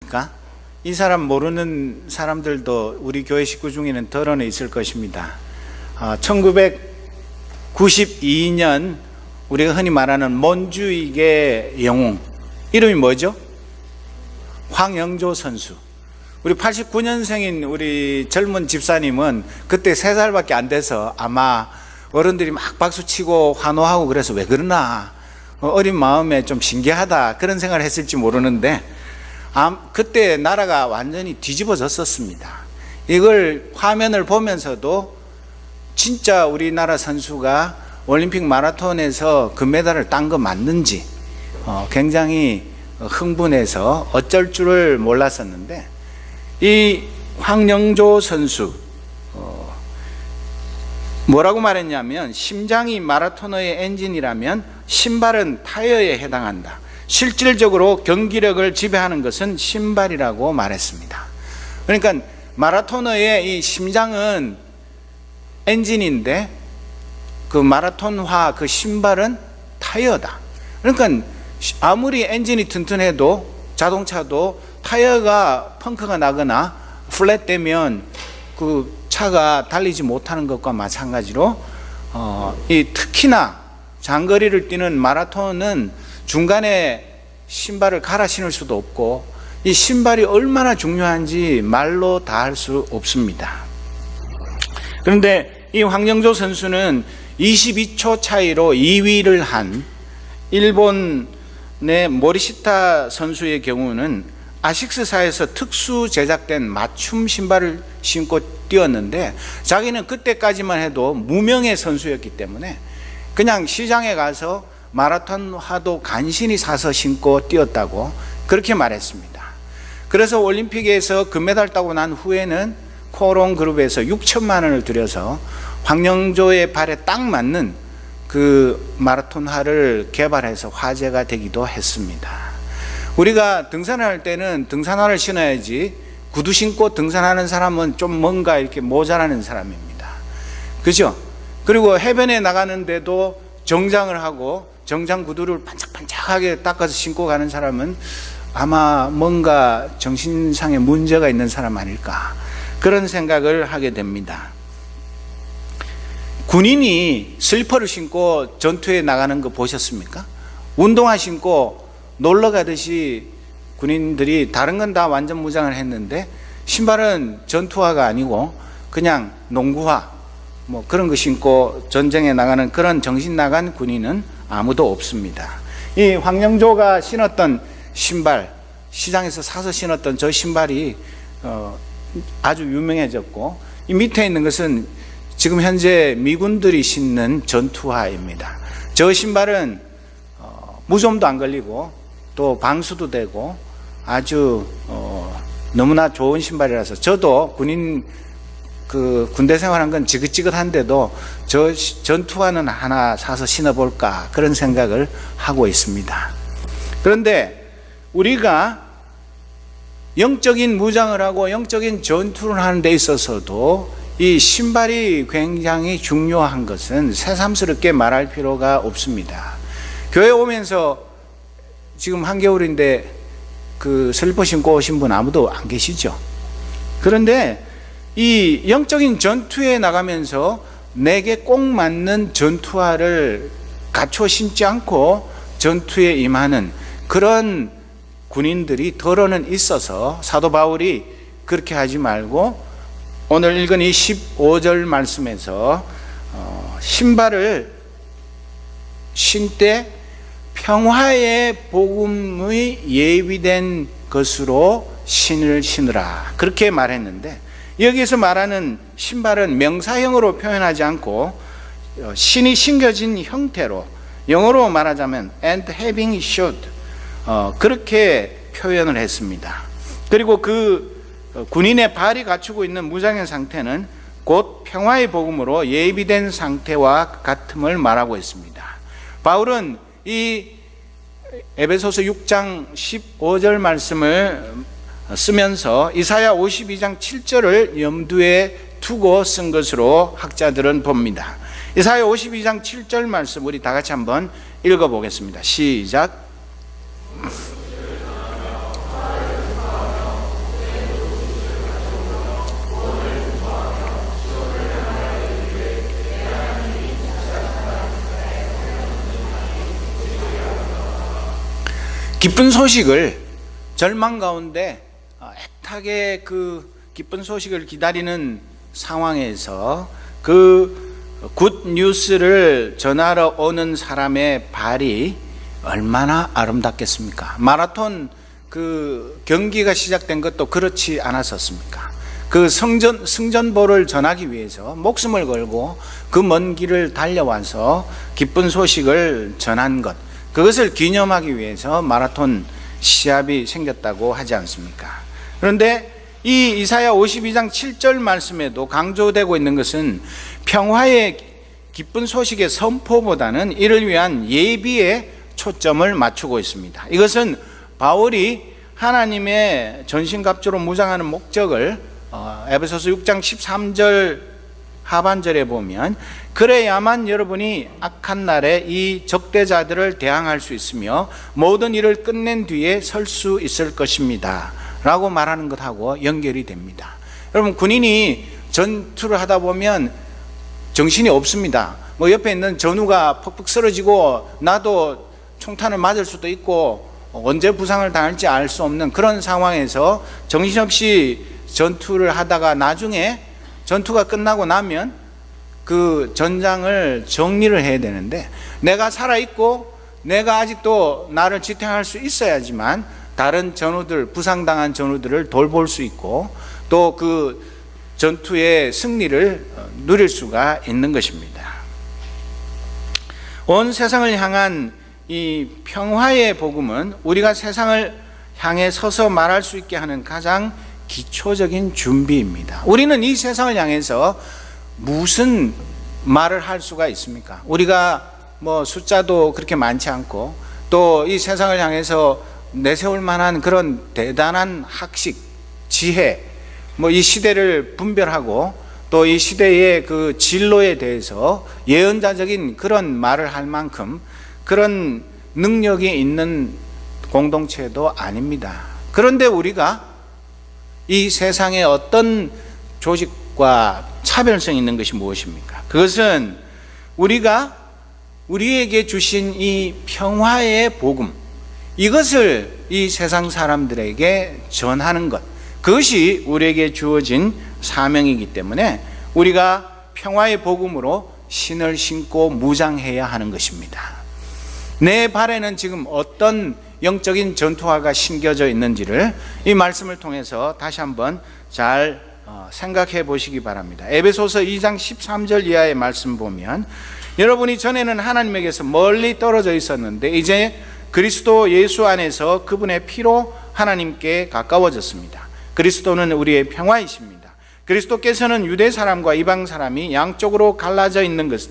누굽니까? 이 사람 모르는 사람들도 우리 교회 식구 중에는 덜어는 있을 것입니다. 1992년 우리가 흔히 말하는 몬주익의 영웅, 이름이 뭐죠? 황영조 선수. 우리 89년생인 우리 젊은 집사님은 그때 3살밖에 안 돼서 아마 어른들이 막 박수치고 환호하고 그래서 왜 그러나 어린 마음에 좀 신기하다 그런 생각을 했을지 모르는데 그때 나라가 완전히 뒤집어졌었습니다. 이걸 화면을 보면서도 진짜 우리나라 선수가 올림픽 마라톤에서 금메달을 딴 거 맞는지 굉장히 흥분해서 어쩔 줄을 몰랐었는데, 이 황영조 선수 뭐라고 말했냐면, 심장이 마라토너의 엔진이라면 신발은 타이어에 해당한다. 실질적으로 경기력을 지배하는 것은 신발이라고 말했습니다. 그러니까 마라토너의 이 심장은 엔진인데 그 마라톤화 그 신발은 타이어다. 그러니까 아무리 엔진이 튼튼해도 자동차도 타이어가 펑크가 나거나 플랫되면 그 차가 달리지 못하는 것과 마찬가지로 특히나 장거리를 뛰는 마라톤은 중간에 신발을 갈아 신을 수도 없고, 이 신발이 얼마나 중요한지 말로 다 할 수 없습니다. 그런데 이 황영조 선수는 22초 차이로 2위를 한 일본의 모리시타 선수의 경우는 아식스사에서 특수 제작된 맞춤 신발을 신고 뛰었는데, 자기는 그때까지만 해도 무명의 선수였기 때문에 그냥 시장에 가서 마라톤화도 간신히 사서 신고 뛰었다고 그렇게 말했습니다. 그래서 올림픽에서 금메달 따고 난 후에는 코오롱 그룹에서 6천만 원을 들여서 황영조의 발에 딱 맞는 그 마라톤화를 개발해서 화제가 되기도 했습니다. 우리가 등산을 할 때는 등산화를 신어야지, 구두 신고 등산하는 사람은 좀 뭔가 이렇게 모자라는 사람입니다. 그죠? 그리고 해변에 나가는데도 정장을 하고 정장 구두를 반짝반짝하게 닦아서 신고 가는 사람은 아마 뭔가 정신상의 문제가 있는 사람 아닐까, 그런 생각을 하게 됩니다. 군인이 슬리퍼를 신고 전투에 나가는 거 보셨습니까? 운동화 신고 놀러 가듯이 군인들이 다른 건 다 완전 무장을 했는데 신발은 전투화가 아니고 그냥 농구화 뭐 그런 거 신고 전쟁에 나가는 그런 정신 나간 군인은 아무도 없습니다. 이 황영조가 신었던 신발, 시장에서 사서 신었던 저 신발이 아주 유명해졌고, 이 밑에 있는 것은 지금 현재 미군들이 신는 전투화입니다. 저 신발은 무좀도 안 걸리고 또 방수도 되고 아주 너무나 좋은 신발이라서, 저도 군대 생활한 건 지긋지긋한데도 저 전투화는 하나 사서 신어볼까 그런 생각을 하고 있습니다. 그런데 우리가 영적인 무장을 하고 영적인 전투를 하는 데 있어서도 이 신발이 굉장히 중요한 것은 새삼스럽게 말할 필요가 없습니다. 교회 오면서 지금 한겨울인데 그 슬리퍼 신고 오신 분 아무도 안 계시죠? 그런데 이 영적인 전투에 나가면서 내게 꼭 맞는 전투화를 갖춰 신지 않고 전투에 임하는 그런 군인들이 덜어는 있어서 사도 바울이 그렇게 하지 말고 오늘 읽은 이 15절 말씀에서 신발을 신때 평화의 복음의 예비된 것으로 신을 신으라 그렇게 말했는데, 여기에서 말하는 신발은 명사형으로 표현하지 않고 신이 신겨진 형태로, 영어로 말하자면 and having should 그렇게 표현을 했습니다. 그리고 그 군인의 발이 갖추고 있는 무장의 상태는 곧 평화의 복음으로 예비된 상태와 같음을 말하고 있습니다. 바울은 이 에베소서 6장 15절 말씀을 쓰면서 이사야 52장 7절을 염두에 두고 쓴 것으로 학자들은 봅니다. 이사야 52장 7절 말씀 우리 다 같이 한번 읽어보겠습니다. 시작. 기쁜 소식을 절망 가운데 애타게 그 기쁜 소식을 기다리는 상황에서 그 굿 뉴스를 전하러 오는 사람의 발이 얼마나 아름답겠습니까? 마라톤 그 경기가 시작된 것도 그렇지 않았었습니까? 그 승전보를 전하기 위해서 목숨을 걸고 그 먼 길을 달려와서 기쁜 소식을 전한 것, 그것을 기념하기 위해서 마라톤 시합이 생겼다고 하지 않습니까? 그런데 이 이사야 52장 7절 말씀에도 강조되고 있는 것은 평화의 기쁜 소식의 선포보다는 이를 위한 예비에 초점을 맞추고 있습니다. 이것은 바울이 하나님의 전신갑주로 무장하는 목적을 에베소서 6장 13절 하반절에 보면 그래야만 여러분이 악한 날에 이 적대자들을 대항할 수 있으며 모든 일을 끝낸 뒤에 설 수 있을 것입니다 라고 말하는 것하고 연결이 됩니다. 여러분, 군인이 전투를 하다 보면 정신이 없습니다. 뭐 옆에 있는 전우가 퍽퍽 쓰러지고 나도 총탄을 맞을 수도 있고 언제 부상을 당할지 알 수 없는 그런 상황에서 정신없이 전투를 하다가 나중에 전투가 끝나고 나면 그 전장을 정리를 해야 되는데, 내가 살아있고 내가 아직도 나를 지탱할 수 있어야지만 다른 전우들, 부상당한 전우들을 돌볼 수 있고 또 그 전투의 승리를 누릴 수가 있는 것입니다. 온 세상을 향한 이 평화의 복음은 우리가 세상을 향해 서서 말할 수 있게 하는 가장 기초적인 준비입니다. 우리는 이 세상을 향해서 무슨 말을 할 수가 있습니까? 우리가 뭐 숫자도 그렇게 많지 않고 또 이 세상을 향해서 내세울 만한 그런 대단한 학식, 지혜, 뭐 이 시대를 분별하고 또 이 시대의 그 진로에 대해서 예언자적인 그런 말을 할 만큼 그런 능력이 있는 공동체도 아닙니다. 그런데 우리가 이 세상에 어떤 조직과 차별성 있는 것이 무엇입니까? 그것은 우리가 우리에게 주신 이 평화의 복음, 이것을 이 세상 사람들에게 전하는 것, 그것이 우리에게 주어진 사명이기 때문에 우리가 평화의 복음으로 신을 신고 무장해야 하는 것입니다. 내 발에는 지금 어떤 영적인 전투화가 신겨져 있는지를 이 말씀을 통해서 다시 한번 잘 생각해 보시기 바랍니다. 에베소서 2장 13절 이하의 말씀 보면, 여러분이 전에는 하나님에게서 멀리 떨어져 있었는데 이제 그리스도 예수 안에서 그분의 피로 하나님께 가까워졌습니다. 그리스도는 우리의 평화이십니다. 그리스도께서는 유대 사람과 이방 사람이 양쪽으로 갈라져 있는 것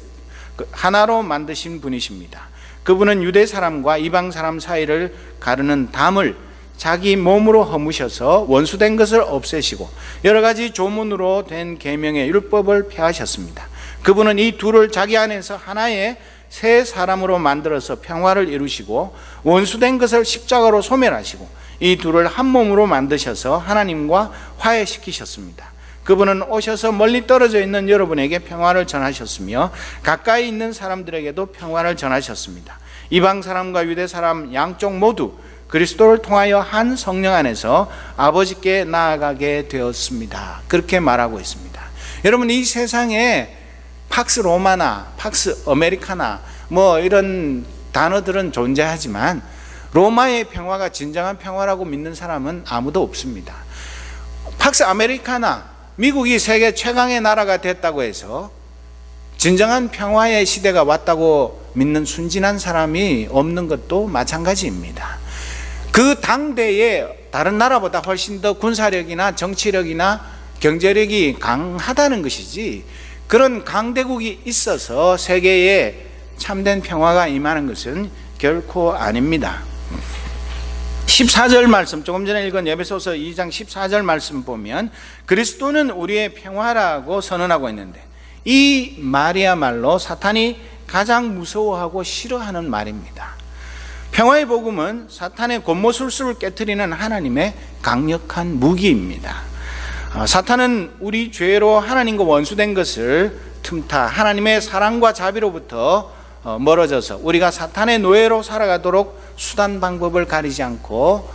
하나로 만드신 분이십니다. 그분은 유대 사람과 이방 사람 사이를 가르는 담을 자기 몸으로 허무셔서 원수된 것을 없애시고 여러 가지 조문으로 된 계명의 율법을 폐하셨습니다. 그분은 이 둘을 자기 안에서 하나의 새 사람으로 만들어서 평화를 이루시고 원수된 것을 십자가로 소멸하시고 이 둘을 한 몸으로 만드셔서 하나님과 화해시키셨습니다. 그분은 오셔서 멀리 떨어져 있는 여러분에게 평화를 전하셨으며 가까이 있는 사람들에게도 평화를 전하셨습니다. 이방 사람과 유대 사람 양쪽 모두 그리스도를 통하여 한 성령 안에서 아버지께 나아가게 되었습니다. 그렇게 말하고 있습니다. 여러분, 이 세상에 팍스 로마나 팍스 아메리카나 뭐 이런 단어들은 존재하지만 로마의 평화가 진정한 평화라고 믿는 사람은 아무도 없습니다. 팍스 아메리카나, 미국이 세계 최강의 나라가 됐다고 해서 진정한 평화의 시대가 왔다고 믿는 순진한 사람이 없는 것도 마찬가지입니다. 그 당대에 다른 나라보다 훨씬 더 군사력이나 정치력이나 경제력이 강하다는 것이지, 그런 강대국이 있어서 세계에 참된 평화가 임하는 것은 결코 아닙니다. 14절 말씀, 조금 전에 읽은 에베소서 2장 14절 말씀 보면 그리스도는 우리의 평화라고 선언하고 있는데, 이 말이야말로 사탄이 가장 무서워하고 싫어하는 말입니다. 평화의 복음은 사탄의 권모술수를 깨트리는 하나님의 강력한 무기입니다. 사탄은 우리 죄로 하나님과 원수된 것을 틈타 하나님의 사랑과 자비로부터 멀어져서 우리가 사탄의 노예로 살아가도록 수단 방법을 가리지 않고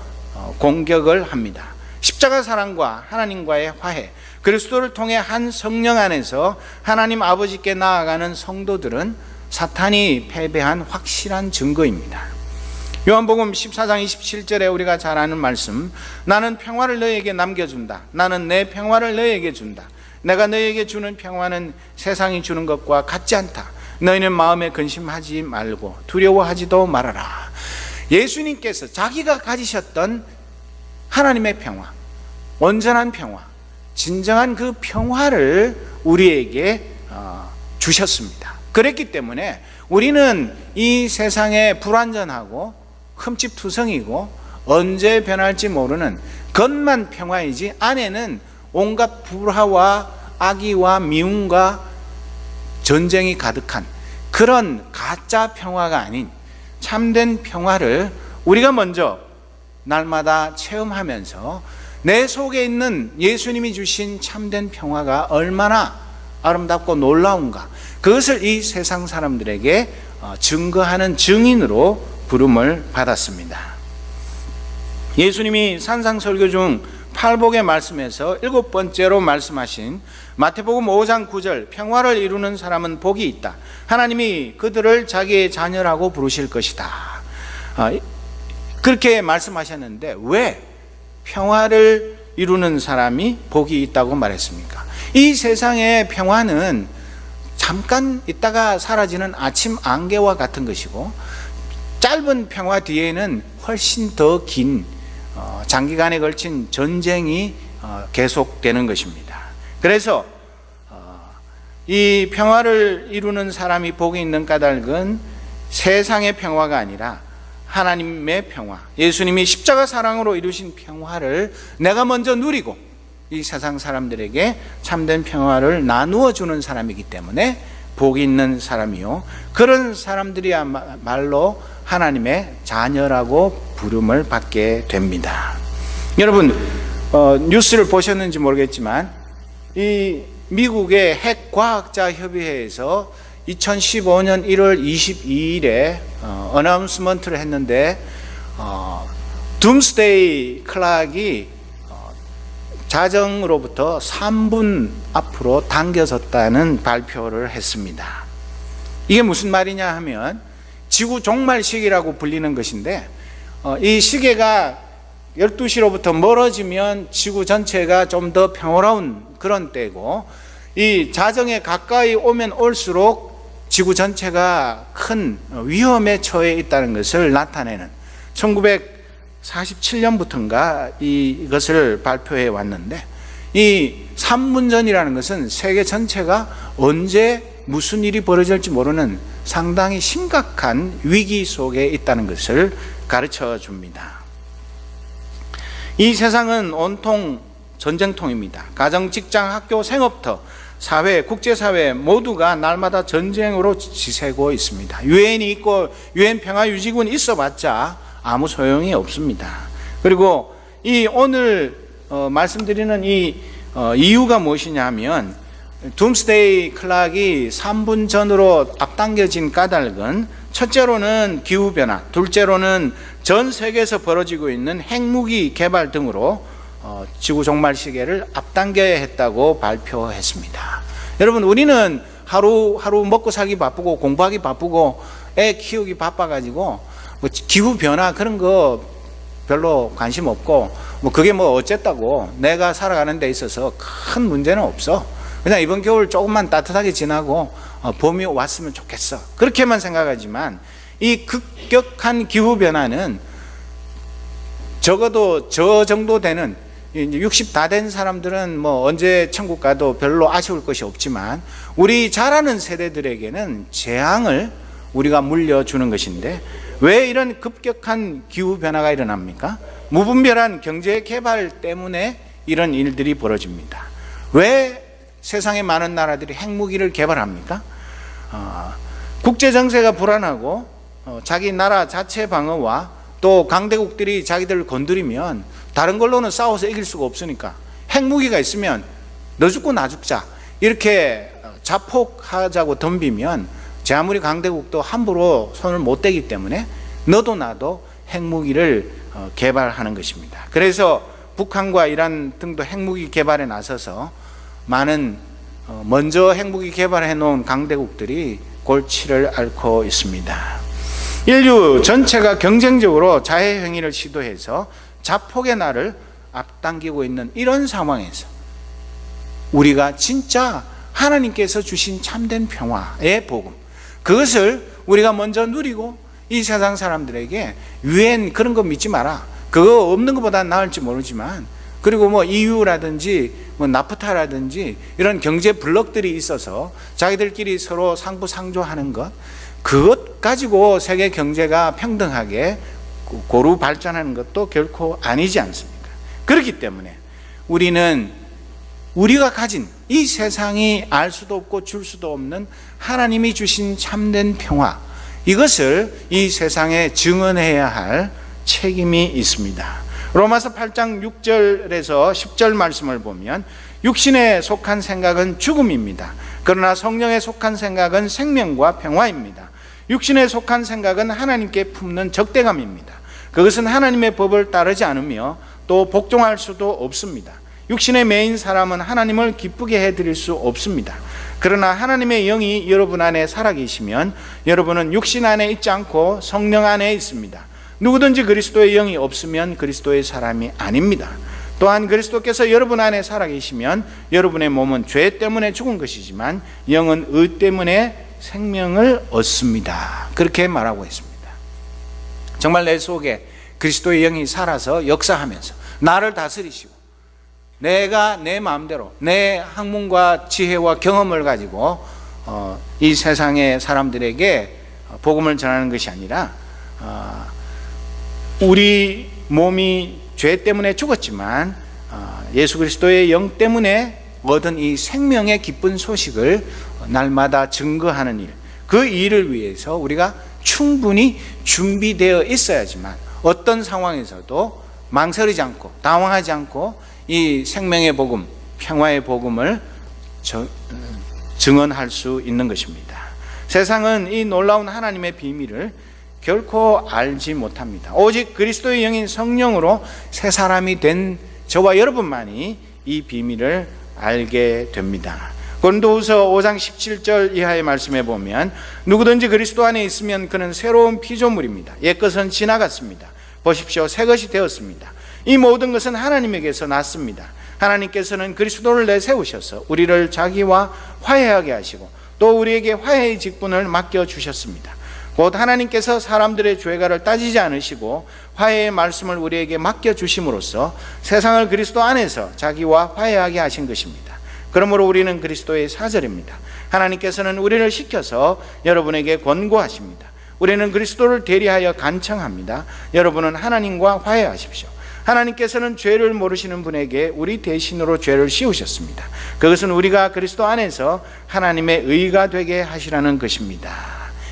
공격을 합니다. 십자가 사랑과 하나님과의 화해, 그리스도를 통해 한 성령 안에서 하나님 아버지께 나아가는 성도들은 사탄이 패배한 확실한 증거입니다. 요한복음 14장 27절에 우리가 잘 아는 말씀, 나는 평화를 너희에게 남겨준다. 나는 내 평화를 너희에게 준다. 내가 너희에게 주는 평화는 세상이 주는 것과 같지 않다. 너희는 마음에 근심하지 말고 두려워하지도 말아라. 예수님께서 자기가 가지셨던 하나님의 평화, 온전한 평화, 진정한 그 평화를 우리에게 주셨습니다. 그랬기 때문에 우리는 이 세상에 불완전하고 흠집투성이고 언제 변할지 모르는 겉만 평화이지 안에는 온갖 불화와 악의와 미움과 전쟁이 가득한 그런 가짜 평화가 아닌 참된 평화를 우리가 먼저 날마다 체험하면서 내 속에 있는 예수님이 주신 참된 평화가 얼마나 아름답고 놀라운가, 그것을 이 세상 사람들에게 증거하는 증인으로 부름을 받았습니다. 예수님이 산상설교 중 팔복의 말씀에서 7번째로 말씀하신 마태복음 5장 9절, 평화를 이루는 사람은 복이 있다. 하나님이 그들을 자기의 자녀라고 부르실 것이다. 그렇게 말씀하셨는데 왜 평화를 이루는 사람이 복이 있다고 말했습니까? 이 세상의 평화는 잠깐 있다가 사라지는 아침 안개와 같은 것이고, 짧은 평화 뒤에는 훨씬 더 긴 장기간에 걸친 전쟁이 계속되는 것입니다. 그래서 이 평화를 이루는 사람이 복이 있는 까닭은 세상의 평화가 아니라 하나님의 평화, 예수님이 십자가 사랑으로 이루신 평화를 내가 먼저 누리고 이 세상 사람들에게 참된 평화를 나누어 주는 사람이기 때문에 복이 있는 사람이요, 그런 사람들이야말로 하나님의 자녀라고 부름을 받게 됩니다. 여러분, 뉴스를 보셨는지 모르겠지만 이 미국의 핵과학자 협의회에서 2015년 1월 22일에 어나운스먼트를 했는데 둠스데이 클락이 자정으로부터 3분 앞으로 당겨졌다는 발표를 했습니다. 이게 무슨 말이냐 하면 지구 종말 시기라고 불리는 것인데, 이 시계가 12시로부터 멀어지면 지구 전체가 좀 더 평화로운 그런 때고, 이 자정에 가까이 오면 올수록 지구 전체가 큰 위험에 처해 있다는 것을 나타내는 1947년부터인가 이것을 발표해 왔는데, 이 3분 전이라는 것은 세계 전체가 언제 무슨 일이 벌어질지 모르는 상당히 심각한 위기 속에 있다는 것을 가르쳐 줍니다. 이 세상은 온통 전쟁통입니다. 가정, 직장, 학교, 생업터, 사회, 국제사회 모두가 날마다 전쟁으로 지새고 있습니다. 유엔이 있고 유엔 평화유지군이 있어봤자 아무 소용이 없습니다. 그리고 이 오늘 말씀드리는 이 이유가 무엇이냐 하면, 둠스데이 클락이 3분 전으로 앞당겨진 까닭은 첫째로는 기후변화, 둘째로는 전 세계에서 벌어지고 있는 핵무기 개발 등으로 지구 종말 시계를 앞당겨야 했다고 발표했습니다. 여러분, 우리는 하루하루 먹고 살기 바쁘고 공부하기 바쁘고 애 키우기 바빠가지고 뭐 기후변화 그런 거 별로 관심 없고, 뭐 그게 뭐 어쨌다고 내가 살아가는 데 있어서 큰 문제는 없어, 그냥 이번 겨울 조금만 따뜻하게 지나고 봄이 왔으면 좋겠어, 그렇게만 생각하지만 이 급격한 기후변화는 적어도 저 정도 되는 60 다 된 사람들은 뭐 언제 천국 가도 별로 아쉬울 것이 없지만, 우리 자라는 세대들에게는 재앙을 우리가 물려주는 것인데, 왜 이런 급격한 기후변화가 일어납니까? 무분별한 경제 개발 때문에 이런 일들이 벌어집니다. 왜 세상의 많은 나라들이 핵무기를 개발합니까? 국제 정세가 불안하고 자기 나라 자체 방어와 또 강대국들이 자기들을 건드리면 다른 걸로는 싸워서 이길 수가 없으니까 핵무기가 있으면 너 죽고 나 죽자 이렇게 자폭하자고 덤비면 제 아무리 강대국도 함부로 손을 못 대기 때문에 너도 나도 핵무기를 개발하는 것입니다. 그래서 북한과 이란 등도 핵무기 개발에 나서서 많은 먼저 핵무기 개발해 놓은 강대국들이 골치를 앓고 있습니다. 인류 전체가 경쟁적으로 자해행위를 시도해서 자폭의 날을 앞당기고 있는 이런 상황에서 우리가 진짜 하나님께서 주신 참된 평화의 복음, 그것을 우리가 먼저 누리고 이 세상 사람들에게 유엔 그런 거 믿지 마라, 그거 없는 것보다 나을지 모르지만, 그리고 뭐 EU라든지 뭐 나프타라든지 이런 경제 블록들이 있어서 자기들끼리 서로 상부상조하는 것, 그것 가지고 세계 경제가 평등하게 고루 발전하는 것도 결코 아니지 않습니까? 그렇기 때문에 우리는 우리가 가진 이 세상이 알 수도 없고 줄 수도 없는 하나님이 주신 참된 평화, 이것을 이 세상에 증언해야 할 책임이 있습니다. 로마서 8장 6절에서 10절 말씀을 보면 육신에 속한 생각은 죽음입니다. 그러나 성령에 속한 생각은 생명과 평화입니다. 육신에 속한 생각은 하나님께 품는 적대감입니다. 그것은 하나님의 법을 따르지 않으며 또 복종할 수도 없습니다. 육신의 매인 사람은 하나님을 기쁘게 해드릴 수 없습니다. 그러나 하나님의 영이 여러분 안에 살아계시면 여러분은 육신 안에 있지 않고 성령 안에 있습니다. 누구든지 그리스도의 영이 없으면 그리스도의 사람이 아닙니다. 또한 그리스도께서 여러분 안에 살아계시면 여러분의 몸은 죄 때문에 죽은 것이지만 영은 의 때문에 생명을 얻습니다. 그렇게 말하고 있습니다. 정말 내 속에 그리스도의 영이 살아서 역사하면서 나를 다스리시고 내가 내 마음대로 내 학문과 지혜와 경험을 가지고 이 세상의 사람들에게 복음을 전하는 것이 아니라 우리 몸이 죄 때문에 죽었지만 예수 그리스도의 영 때문에 얻은 이 생명의 기쁜 소식을 날마다 증거하는 일, 그 일을 위해서 우리가 충분히 준비되어 있어야지만 어떤 상황에서도 망설이지 않고 당황하지 않고 이 생명의 복음, 평화의 복음을 증언할 수 있는 것입니다. 세상은 이 놀라운 하나님의 비밀을 결코 알지 못합니다. 오직 그리스도의 영인 성령으로 새 사람이 된 저와 여러분만이 이 비밀을 알게 됩니다. 고린도후서 5장 17절 이하의 말씀에 보면 누구든지 그리스도 안에 있으면 그는 새로운 피조물입니다. 옛것은 지나갔습니다. 보십시오, 새 것이 되었습니다. 이 모든 것은 하나님에게서 났습니다. 하나님께서는 그리스도를 내세우셔서 우리를 자기와 화해하게 하시고 또 우리에게 화해의 직분을 맡겨주셨습니다. 곧 하나님께서 사람들의 죄가를 따지지 않으시고 화해의 말씀을 우리에게 맡겨주심으로써 세상을 그리스도 안에서 자기와 화해하게 하신 것입니다. 그러므로 우리는 그리스도의 사절입니다. 하나님께서는 우리를 시켜서 여러분에게 권고하십니다. 우리는 그리스도를 대리하여 간청합니다. 여러분은 하나님과 화해하십시오. 하나님께서는 죄를 모르시는 분에게 우리 대신으로 죄를 씌우셨습니다. 그것은 우리가 그리스도 안에서 하나님의 의가 되게 하시라는 것입니다.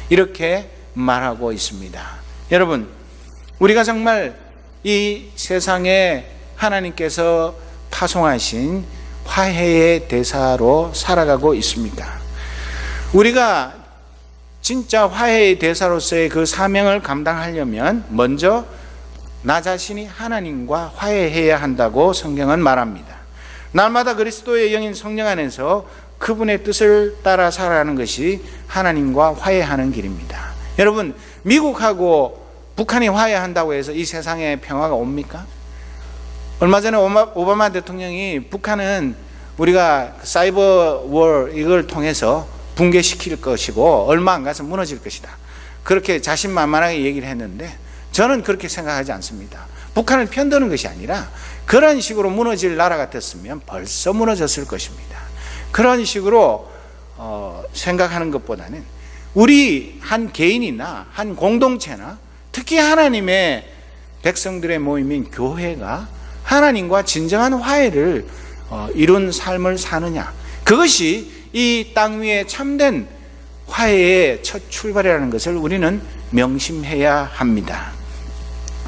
이렇게 말하고 있습니다. 여러분, 우리가 정말 이 세상에 하나님께서 파송하신 화해의 대사로 살아가고 있습니까? 우리가 진짜 화해의 대사로서의 그 사명을 감당하려면 먼저 나 자신이 하나님과 화해해야 한다고 성경은 말합니다. 날마다 그리스도의 영인 성령 안에서 그분의 뜻을 따라 살아가는 것이 하나님과 화해하는 길입니다. 여러분, 미국하고 북한이 화해한다고 해서 이 세상에 평화가 옵니까? 얼마 전에 오바마 대통령이 북한은 우리가 사이버 월 이걸 통해서 붕괴시킬 것이고 얼마 안 가서 무너질 것이다, 그렇게 자신만만하게 얘기를 했는데 저는 그렇게 생각하지 않습니다. 북한을 편드는 것이 아니라 그런 식으로 무너질 나라 같았으면 벌써 무너졌을 것입니다. 그런 식으로 생각하는 것보다는 우리 한 개인이나 한 공동체나 특히 하나님의 백성들의 모임인 교회가 하나님과 진정한 화해를 이룬 삶을 사느냐, 그것이 이 땅 위에 참된 화해의 첫 출발이라는 것을 우리는 명심해야 합니다.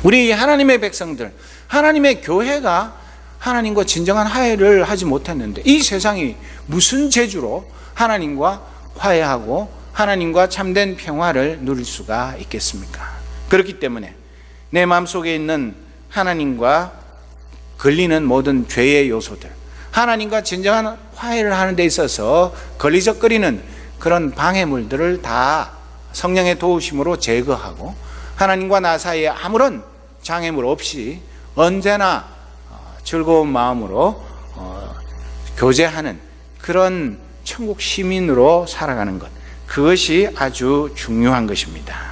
우리 하나님의 백성들, 하나님의 교회가 하나님과 진정한 화해를 하지 못했는데 이 세상이 무슨 재주로 하나님과 화해하고 하나님과 참된 평화를 누릴 수가 있겠습니까? 그렇기 때문에 내 마음속에 있는 하나님과 걸리는 모든 죄의 요소들, 하나님과 진정한 화해를 하는 데 있어서 걸리적거리는 그런 방해물들을 다 성령의 도우심으로 제거하고 하나님과 나 사이에 아무런 장애물 없이 언제나 즐거운 마음으로 교제하는 그런 천국 시민으로 살아가는 것, 그것이 아주 중요한 것입니다.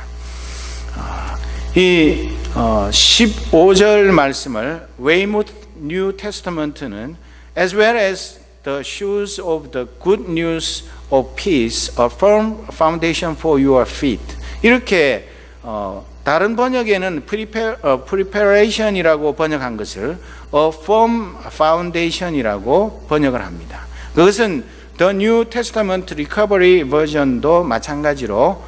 이 15절 말씀을 웨이무트 뉴 테스터먼트는 as well as the shoes of the good news of peace, a firm foundation for your feet, 이렇게 다른 번역에는 preparation이라고 번역한 것을 a firm foundation이라고 번역을 합니다. 그것은 The New Testament Recovery 버전도 마찬가지로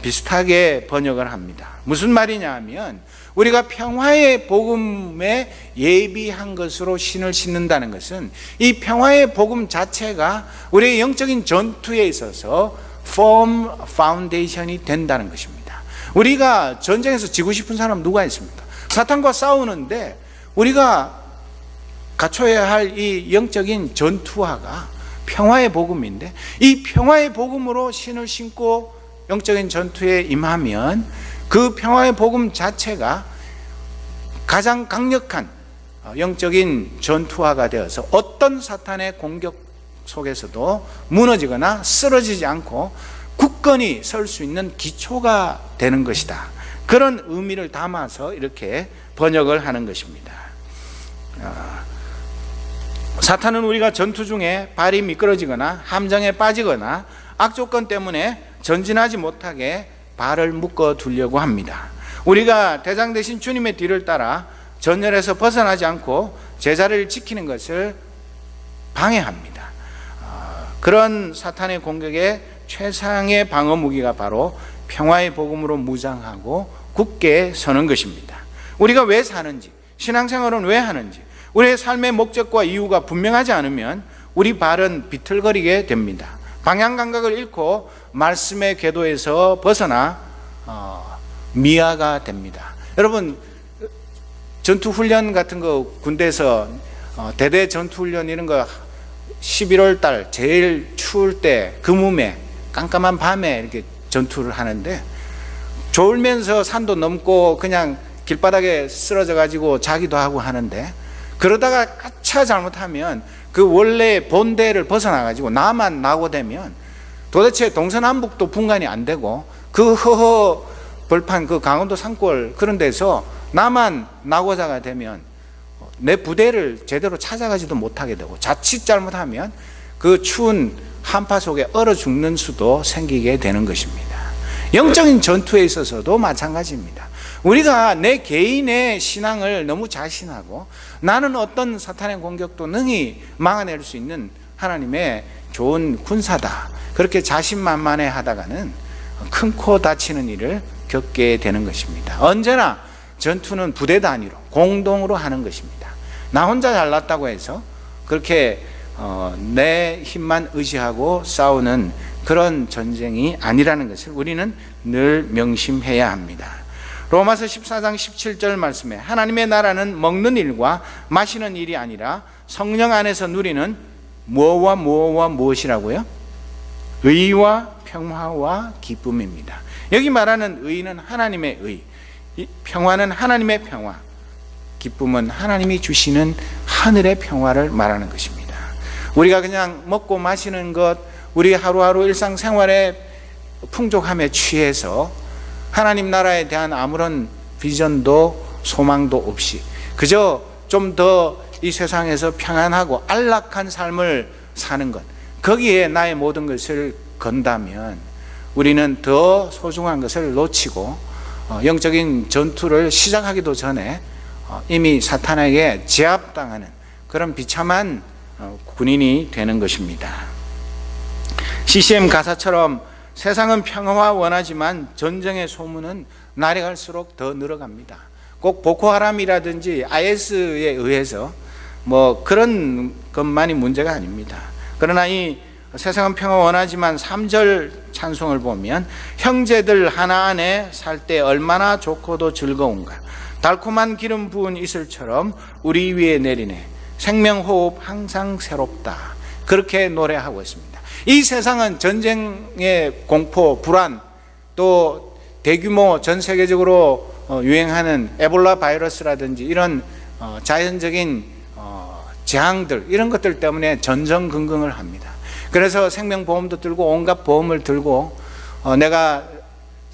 비슷하게 번역을 합니다. 무슨 말이냐 하면 우리가 평화의 복음에 예비한 것으로 신을 신는다는 것은 이 평화의 복음 자체가 우리의 영적인 전투에 있어서 firm foundation이 된다는 것입니다. 우리가 전쟁에서 지고 싶은 사람 누가 있습니까? 사탄과 싸우는데 우리가 갖춰야 할 이 영적인 전투화가 평화의 복음인데, 이 평화의 복음으로 신을 신고 영적인 전투에 임하면 그 평화의 복음 자체가 가장 강력한 영적인 전투화가 되어서 어떤 사탄의 공격 속에서도 무너지거나 쓰러지지 않고 굳건히 설 수 있는 기초가 되는 것이다. 그런 의미를 담아서 이렇게 번역을 하는 것입니다. 사탄은 우리가 전투 중에 발이 미끄러지거나 함정에 빠지거나 악조건 때문에 전진하지 못하게 발을 묶어 두려고 합니다. 우리가 대장 되신 주님의 뒤를 따라 전열에서 벗어나지 않고 제자를 지키는 것을 방해합니다. 그런 사탄의 공격의 최상의 방어 무기가 바로 평화의 복음으로 무장하고 굳게 서는 것입니다. 우리가 왜 사는지, 신앙생활은 왜 하는지, 우리의 삶의 목적과 이유가 분명하지 않으면 우리 발은 비틀거리게 됩니다. 방향 감각을 잃고 말씀의 궤도에서 벗어나 미아가 됩니다. 여러분, 전투훈련 같은 거 군대에서 대대 전투훈련 이런 거 11월 달 제일 추울 때 그무매 깜깜한 밤에 이렇게 전투를 하는데 졸면서 산도 넘고 그냥 길바닥에 쓰러져 가지고 자기도 하고 하는데, 그러다가 까차 잘못하면 그 원래 본대를 벗어나 가지고 나만 나고 되면 도대체 동서남북도 분간이 안 되고 그 허허 벌판 그 강원도 산골 그런 데서 나만 나고자가 되면 내 부대를 제대로 찾아가지도 못하게 되고, 자칫 잘못하면 그 추운 한파 속에 얼어 죽는 수도 생기게 되는 것입니다. 영적인 전투에 있어서도 마찬가지입니다. 우리가 내 개인의 신앙을 너무 자신하고 나는 어떤 사탄의 공격도 능히 막아낼 수 있는 하나님의 좋은 군사다, 그렇게 자신만만해 하다가는 큰 코 다치는 일을 겪게 되는 것입니다. 언제나 전투는 부대 단위로 공동으로 하는 것입니다. 나 혼자 잘났다고 해서 그렇게 내 힘만 의지하고 싸우는 그런 전쟁이 아니라는 것을 우리는 늘 명심해야 합니다. 로마서 14장 17절 말씀에 하나님의 나라는 먹는 일과 마시는 일이 아니라 성령 안에서 누리는 무엇과 무엇과 무엇이라고요? 의와 평화와 기쁨입니다. 여기 말하는 의는 하나님의 의, 평화는 하나님의 평화, 기쁨은 하나님이 주시는 하늘의 평화를 말하는 것입니다. 우리가 그냥 먹고 마시는 것, 우리 하루하루 일상생활의 풍족함에 취해서 하나님 나라에 대한 아무런 비전도 소망도 없이 그저 좀 더 이 세상에서 평안하고 안락한 삶을 사는 것, 거기에 나의 모든 것을 건다면 우리는 더 소중한 것을 놓치고 영적인 전투를 시작하기도 전에 이미 사탄에게 제압당하는 그런 비참한 군인이 되는 것입니다. CCM 가사처럼 세상은 평화와 원하지만 전쟁의 소문은 날이 갈수록 더 늘어갑니다. 꼭 보코하람이라든지 IS에 의해서 뭐 그런 것만이 문제가 아닙니다. 그러나 이 세상은 평화 원하지만 3절 찬송을 보면 형제들 하나 안에 살 때 얼마나 좋고도 즐거운가, 달콤한 기름 부은 이슬처럼 우리 위에 내리네. 생명호흡 항상 새롭다. 그렇게 노래하고 있습니다. 이 세상은 전쟁의 공포, 불안, 또 대규모 전 세계적으로 유행하는 에볼라 바이러스라든지 이런 자연적인 재앙들, 이런 것들 때문에 전전긍긍을 합니다. 그래서 생명보험도 들고 온갖 보험을 들고 내가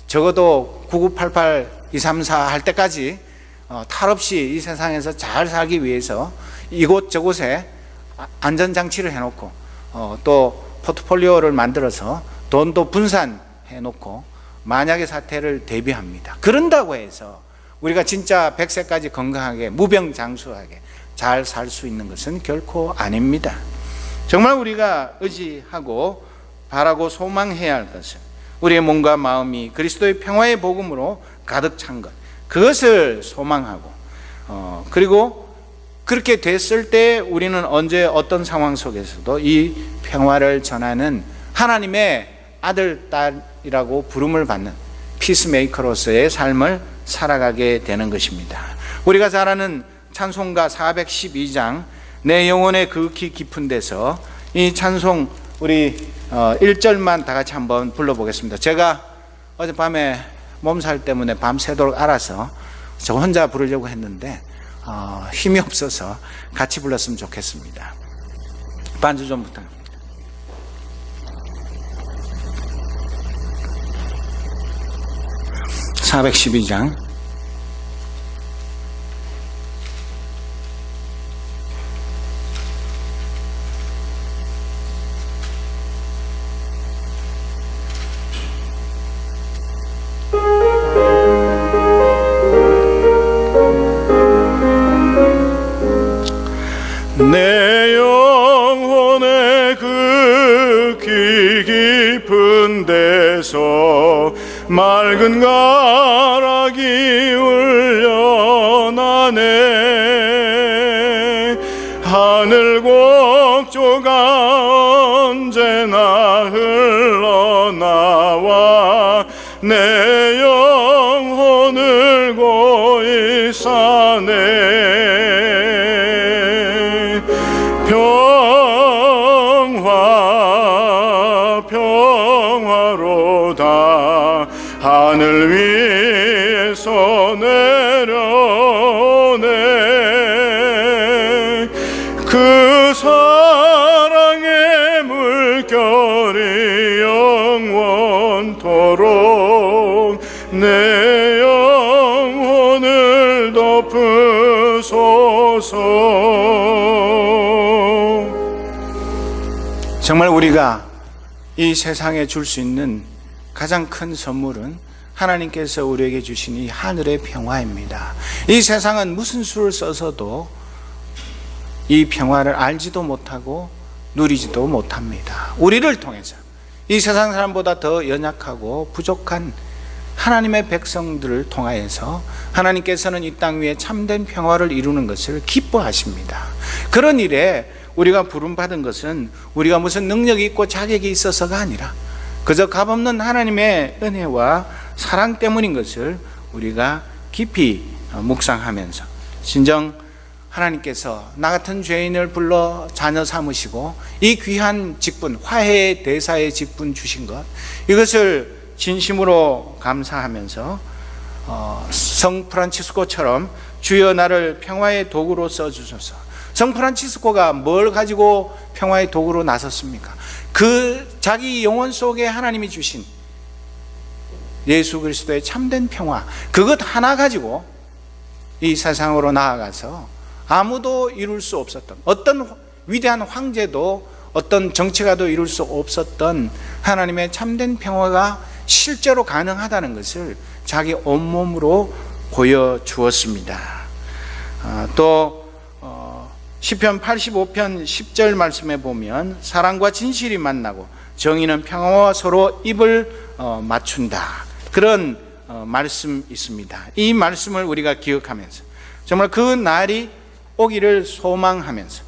적어도 9988, 234 할 때까지 탈 없이 이 세상에서 잘 살기 위해서 이곳 저곳에 안전장치를 해놓고 또 포트폴리오를 만들어서 돈도 분산해 놓고 만약의 사태를 대비합니다. 그런다고 해서 우리가 진짜 100세까지 건강하게 무병장수하게 잘 살 수 있는 것은 결코 아닙니다. 정말 우리가 의지하고 바라고 소망해야 할 것은 우리의 몸과 마음이 그리스도의 평화의 복음으로 가득 찬 것, 그것을 소망하고 그리고 그렇게 됐을 때 우리는 언제 어떤 상황 속에서도 이 평화를 전하는 하나님의 아들, 딸이라고 부름을 받는 피스메이커로서의 삶을 살아가게 되는 것입니다. 우리가 잘 아는 찬송가 412장 내 영혼의 극히 깊은 데서 이 찬송 우리 1절만 다 같이 한번 불러보겠습니다. 제가 어젯밤에 몸살 때문에 밤새도록 알아서 저 혼자 부르려고 했는데 힘이 없어서 같이 불렀으면 좋겠습니다. 반주 좀 부탁합니다. (412장) 내 영혼의 극히 깊은 데서 맑은 가락이 울려나네. 하늘 곡조가 언제나 흘러나와 내 영혼을 고이 사네. 평화로다 하늘 위에서 내려오네. 그 사랑의 물결이 영원토록 내 영혼을 덮으소서. 정말 우리가 이 세상에 줄 수 있는 가장 큰 선물은 하나님께서 우리에게 주신 이 하늘의 평화입니다. 이 세상은 무슨 수를 써서도 이 평화를 알지도 못하고 누리지도 못합니다. 우리를 통해서 이 세상 사람보다 더 연약하고 부족한 하나님의 백성들을 통하여서 하나님께서는 이 땅 위에 참된 평화를 이루는 것을 기뻐하십니다. 그런 일에 우리가 부름받은 것은 우리가 무슨 능력이 있고 자격이 있어서가 아니라 그저 값없는 하나님의 은혜와 사랑 때문인 것을 우리가 깊이 묵상하면서 진정 하나님께서 나 같은 죄인을 불러 자녀 삼으시고 이 귀한 직분, 화해의 대사의 직분 주신 것, 이것을 진심으로 감사하면서 성 프란치스코처럼 주여 나를 평화의 도구로 써주소서. 성 프란치스코가 뭘 가지고 평화의 도구로 나섰습니까? 그 자기 영혼 속에 하나님이 주신 예수 그리스도의 참된 평화, 그것 하나 가지고 이 세상으로 나아가서 아무도 이룰 수 없었던, 어떤 위대한 황제도 어떤 정치가도 이룰 수 없었던 하나님의 참된 평화가 실제로 가능하다는 것을 자기 온몸으로 보여주었습니다. 또 시편 85편 10절 말씀에 보면 사랑과 진실이 만나고 정의는 평화와 서로 입을 맞춘다, 그런 말씀 있습니다. 이 말씀을 우리가 기억하면서 정말 그 날이 오기를 소망하면서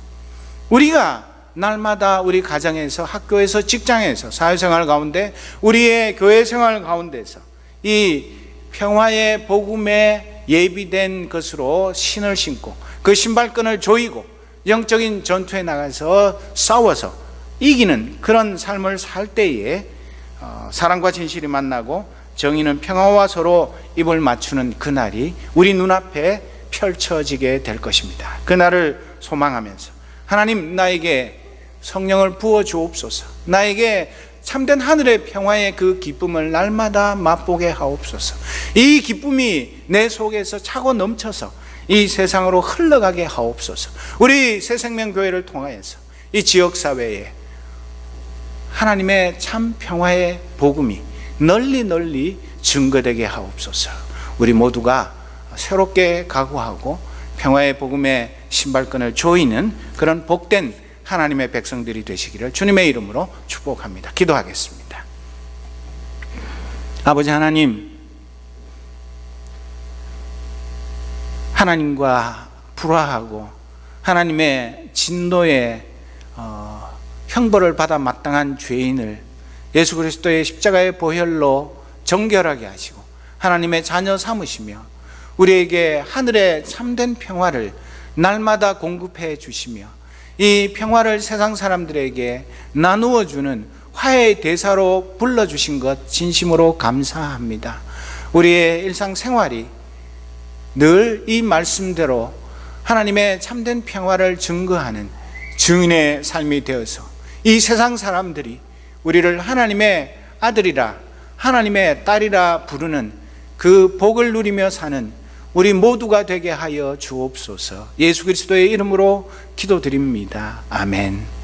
우리가 날마다 우리 가정에서, 학교에서, 직장에서, 사회생활 가운데, 우리의 교회 생활 가운데서 이 평화의 복음의 예비된 것으로 신을 신고 그 신발끈을 조이고 영적인 전투에 나가서 싸워서 이기는 그런 삶을 살 때에 사랑과 진실이 만나고 정의는 평화와 서로 입을 맞추는 그날이 우리 눈앞에 펼쳐지게 될 것입니다. 그날을 소망하면서 하나님, 나에게 성령을 부어 주옵소서. 나에게 참된 하늘의 평화의 그 기쁨을 날마다 맛보게 하옵소서. 이 기쁨이 내 속에서 차고 넘쳐서 이 세상으로 흘러가게 하옵소서. 우리 새생명교회를 통하여서 이 지역사회에 하나님의 참 평화의 복음이 널리 널리 증거되게 하옵소서. 우리 모두가 새롭게 각오하고 평화의 복음의 신발끈을 조이는 그런 복된 하나님의 백성들이 되시기를 주님의 이름으로 축복합니다. 기도하겠습니다. 아버지 하나님, 하나님과 불화하고 하나님의 진노의 형벌을 받아 마땅한 죄인을 예수 그리스도의 십자가의 보혈로 정결하게 하시고 하나님의 자녀 삼으시며 우리에게 하늘의 참된 평화를 날마다 공급해 주시며 이 평화를 세상 사람들에게 나누어 주는 화해의 대사로 불러주신 것 진심으로 감사합니다. 우리의 일상생활이 늘 이 말씀대로 하나님의 참된 평화를 증거하는 증인의 삶이 되어서 이 세상 사람들이 우리를 하나님의 아들이라 하나님의 딸이라 부르는 그 복을 누리며 사는 우리 모두가 되게 하여 주옵소서. 예수 그리스도의 이름으로 기도드립니다. 아멘.